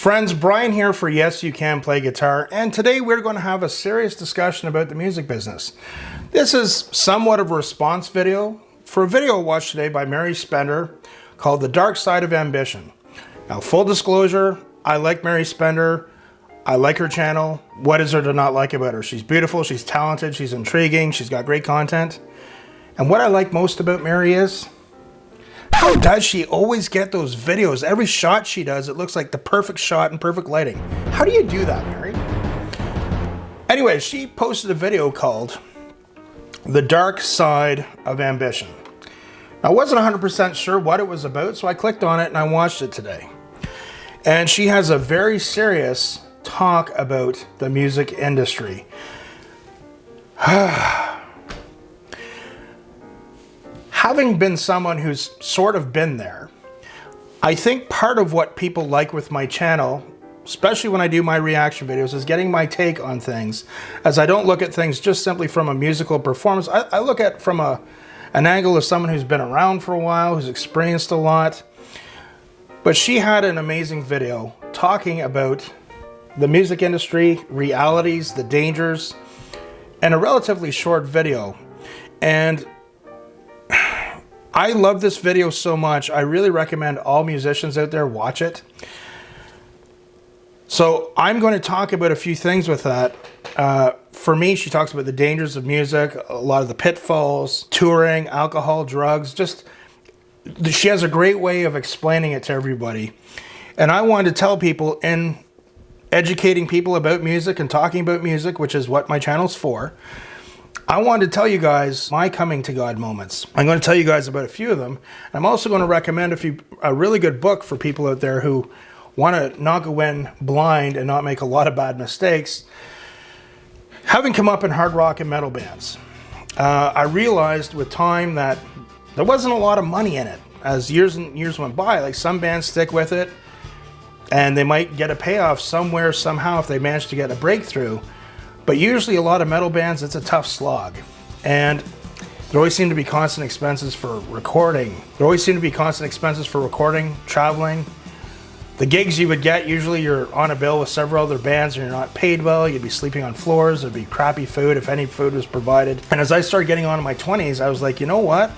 Friends, Brian here for Yes You Can Play Guitar, and today we're going to have a serious discussion about the music business. This is somewhat of a response video for a video I watched today by Mary Spender called The Dark Side of Ambition. Now, full disclosure, I like Mary Spender. I like her channel. What is there to not like about her? She's beautiful, she's talented, she's intriguing, she's got great content. And what I like most about Mary is, how does she always get those videos? Every shot she does, it looks like the perfect shot and perfect lighting. How do you do that, Mary? Anyway, she posted a video called The Dark Side of Ambition. I wasn't 100% sure what it was about, so I clicked on it and I watched it today. And she has a very serious talk about the music industry. Having been someone who's sort of been there, I think part of what people like with my channel, especially when I do my reaction videos, is getting my take on things, as I don't look at things just simply from a musical performance. I look at it from an angle of someone who's been around for a while, who's experienced a lot. But she had an amazing video talking about the music industry, realities, the dangers, and a relatively short video. And I love this video so much. I really recommend all musicians out there watch it. So I'm going to talk about a few things with that. For me, she talks about the dangers of music, a lot of the pitfalls, touring, alcohol, drugs. She has a great way of explaining it to everybody. And I wanted to tell people, in educating people about music and talking about music, which is what my channel's for, I wanted to tell you guys my coming to God moments. I'm going to tell you guys about a few of them. I'm also going to recommend a really good book for people out there who want to not go in blind and not make a lot of bad mistakes. Having come up in hard rock and metal bands, I realized with time that there wasn't a lot of money in it. As years and years went by, like, some bands stick with it and they might get a payoff somewhere, somehow, if they manage to get a breakthrough. But usually a lot of metal bands, it's a tough slog. And there always seem to be constant expenses for recording. Traveling. The gigs you would get, usually you're on a bill with several other bands and you're not paid well. You'd be sleeping on floors. There'd be crappy food, if any food was provided. And as I started getting on in my 20s, I was like, you know what?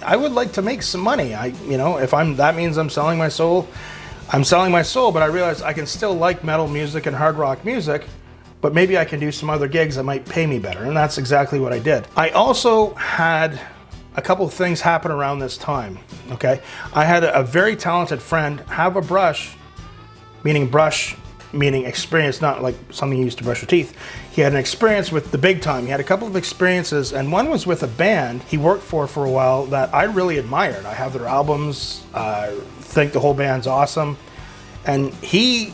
I would like to make some money. That means I'm selling my soul. I'm selling my soul, but I realized I can still like metal music and hard rock music, but maybe I can do some other gigs that might pay me better. And that's exactly what I did. I also had a couple of things happen around this time, okay? I had a very talented friend have a brush meaning experience, not like something you use to brush your teeth. He had an experience with the big time. He had a couple of experiences, and one was with a band he worked for a while that I really admired. I have their albums, think the whole band's awesome. And he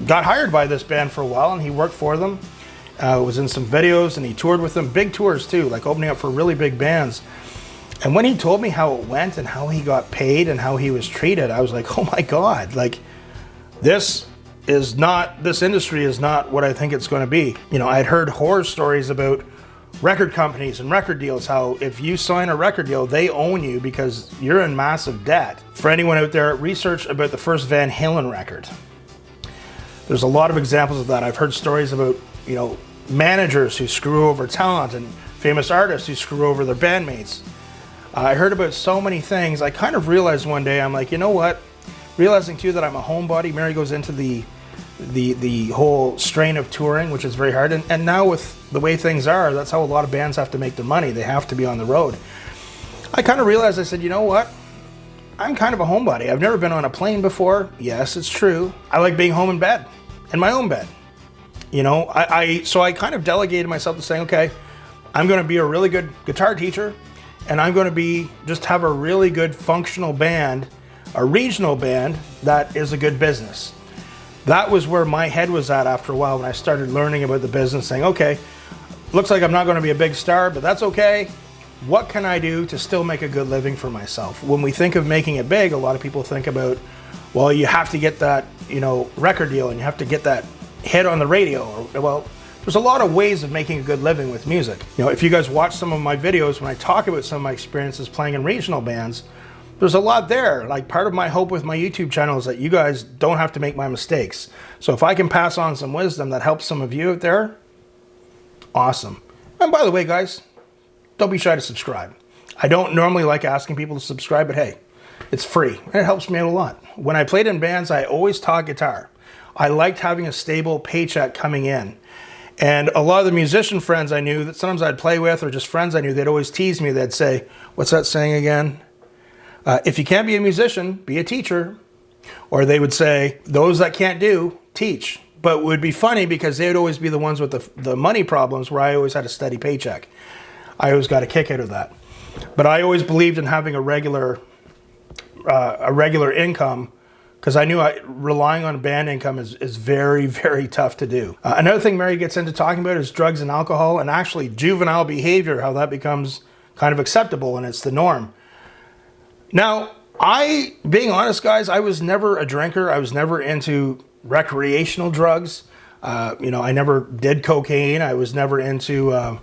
got hired by this band for a while, and he worked for them, was in some videos, and he toured with them, big tours too, like opening up for really big bands. And when he told me how it went and how he got paid and how he was treated, I was like, oh my God, like, this industry is not what I think it's going to be. You know, I'd heard horror stories about record companies and record deals, how if you sign a record deal, they own you because you're in massive debt. For anyone out there, research about the first Van Halen record. There's a lot of examples of that. I've heard stories about, managers who screw over talent and famous artists who screw over their bandmates. I heard about so many things. I kind of realized one day, I'm like, you know what? Realizing too that I'm a homebody, Mary goes into the whole strain of touring, which is very hard. And now with the way things are, that's how a lot of bands have to make their money. They have to be on the road. I kind of realized, I said, you know what? I'm kind of a homebody. I've never been on a plane before. Yes, it's true. I like being home in bed, in my own bed. So I kind of delegated myself to saying, okay, I'm going to be a really good guitar teacher, and I'm going to have a really good functional band, a regional band that is a good business. That was where my head was at after a while when I started learning about the business, saying, okay, looks like I'm not going to be a big star, but that's okay. What can I do to still make a good living for myself? When we think of making it big, a lot of people think about, well, you have to get that, record deal, and you have to get that hit on the radio. Well, there's a lot of ways of making a good living with music. If you guys watch some of my videos, when I talk about some of my experiences playing in regional bands, there's a lot there. Like, part of my hope with my YouTube channel is that you guys don't have to make my mistakes. So if I can pass on some wisdom that helps some of you out there, awesome. And by the way, guys, don't be shy to subscribe. I don't normally like asking people to subscribe, but hey, it's free and it helps me out a lot. When I played in bands, I always taught guitar. I liked having a stable paycheck coming in. And a lot of the musician friends I knew that sometimes I'd play with, or just friends I knew, they'd always tease me. They'd say, what's that saying again? If you can't be a musician, be a teacher. Or they would say, those that can't do, teach. But it would be funny because they would always be the ones with the money problems, where I always had a steady paycheck. I always got a kick out of that. But I always believed in having a regular income, because I knew relying on band income is very, very tough to do. Another thing Mary gets into talking about is drugs and alcohol, and actually juvenile behavior, how that becomes kind of acceptable and it's the norm. Now, being honest, guys, I was never a drinker. I was never into recreational drugs. I never did cocaine. I was never into, I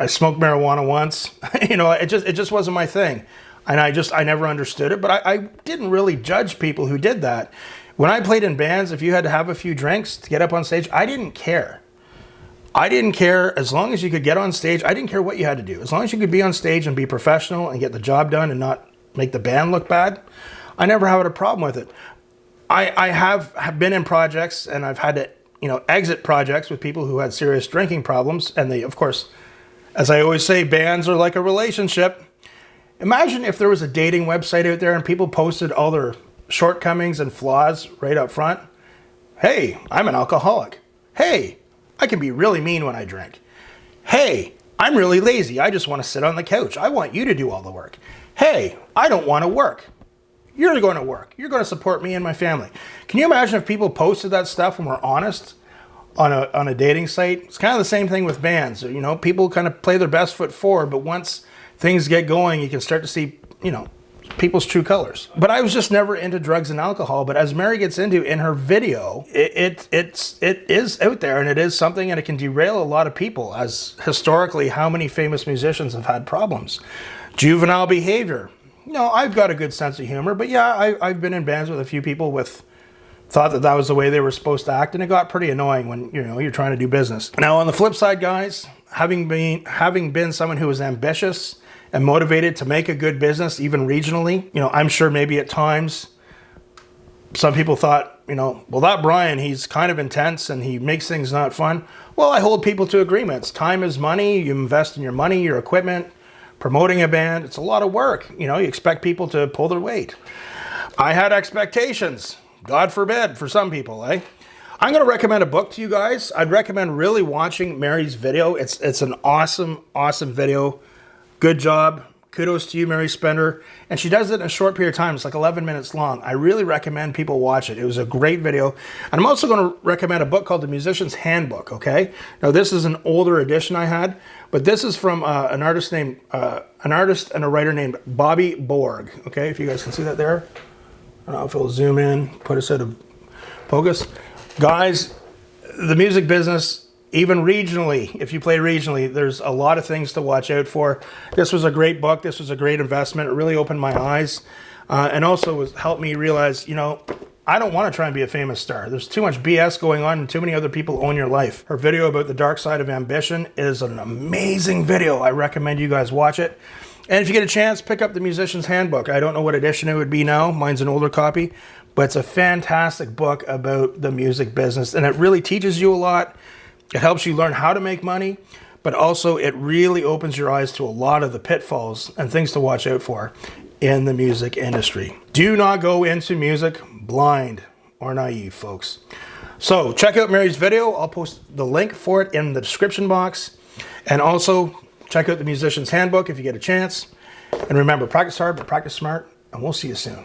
smoked marijuana once. It just wasn't my thing. And I never understood it, but I didn't really judge people who did that. When I played in bands, if you had to have a few drinks to get up on stage, I didn't care. I didn't care as long as you could get on stage. I didn't care what you had to do. As long as you could be on stage and be professional and get the job done and not make the band look bad, I never had a problem with it. I have been in projects, and I've had to, exit projects with people who had serious drinking problems. And they, of course, as I always say, bands are like a relationship. Imagine if there was a dating website out there and people posted all their shortcomings and flaws right up front. Hey, I'm an alcoholic. Hey, I can be really mean when I drink. Hey, I'm really lazy. I just want to sit on the couch. I want you to do all the work. Hey, I don't want to work. You're going to work. You're going to support me and my family. Can you imagine if people posted that stuff and were honest on a dating site? It's kind of the same thing with bands. People kind of play their best foot forward, but once things get going, you can start to see, people's true colors. But I was just never into drugs and alcohol. But as Mary gets into in her video, it is out there, and it is something, and it can derail a lot of people, as historically how many famous musicians have had problems. Juvenile behavior. I've got a good sense of humor, but yeah, I've been in bands with a few people thought that was the way they were supposed to act, and it got pretty annoying when you're trying to do business. Now, on the flip side, guys, having been someone who was ambitious and motivated to make a good business, even regionally, I'm sure maybe at times some people thought, well, that Brian, he's kind of intense and he makes things not fun. Well, I hold people to agreements. Time is money. You invest in your money, your equipment. Promoting a band, it's a lot of work. You expect people to pull their weight. I had expectations. God forbid, for some people, eh? I'm going to recommend a book to you guys. I'd recommend really watching Mary's video. It's an awesome, awesome video. Good job. Kudos to you, Mary Spender. And she does it in a short period of time. It's like 11 minutes long. I really recommend people watch it. It was a great video. And I'm also going to recommend a book called The Musician's Handbook, okay? Now, this is an older edition I had, but this is from an artist and a writer named Bobby Borg, okay? If you guys can see that there. I don't know if it'll zoom in, put us out of focus. Guys, the music business, even regionally, if you play regionally, there's a lot of things to watch out for. This was a great book. This was a great investment. It really opened my eyes, and also helped me realize, I don't want to try and be a famous star. There's too much BS going on and too many other people own your life. Her video about the dark side of ambition is an amazing video. I recommend you guys watch it. And if you get a chance, pick up The Musician's Handbook. I don't know what edition it would be now. Mine's an older copy, but it's a fantastic book about the music business, and it really teaches you a lot. It helps you learn how to make money, but also it really opens your eyes to a lot of the pitfalls and things to watch out for in the music industry. Do not go into music blind or naive, folks. So check out Mary's video. I'll post the link for it in the description box. And also check out The Musician's Handbook if you get a chance. And remember, practice hard, but practice smart, and we'll see you soon.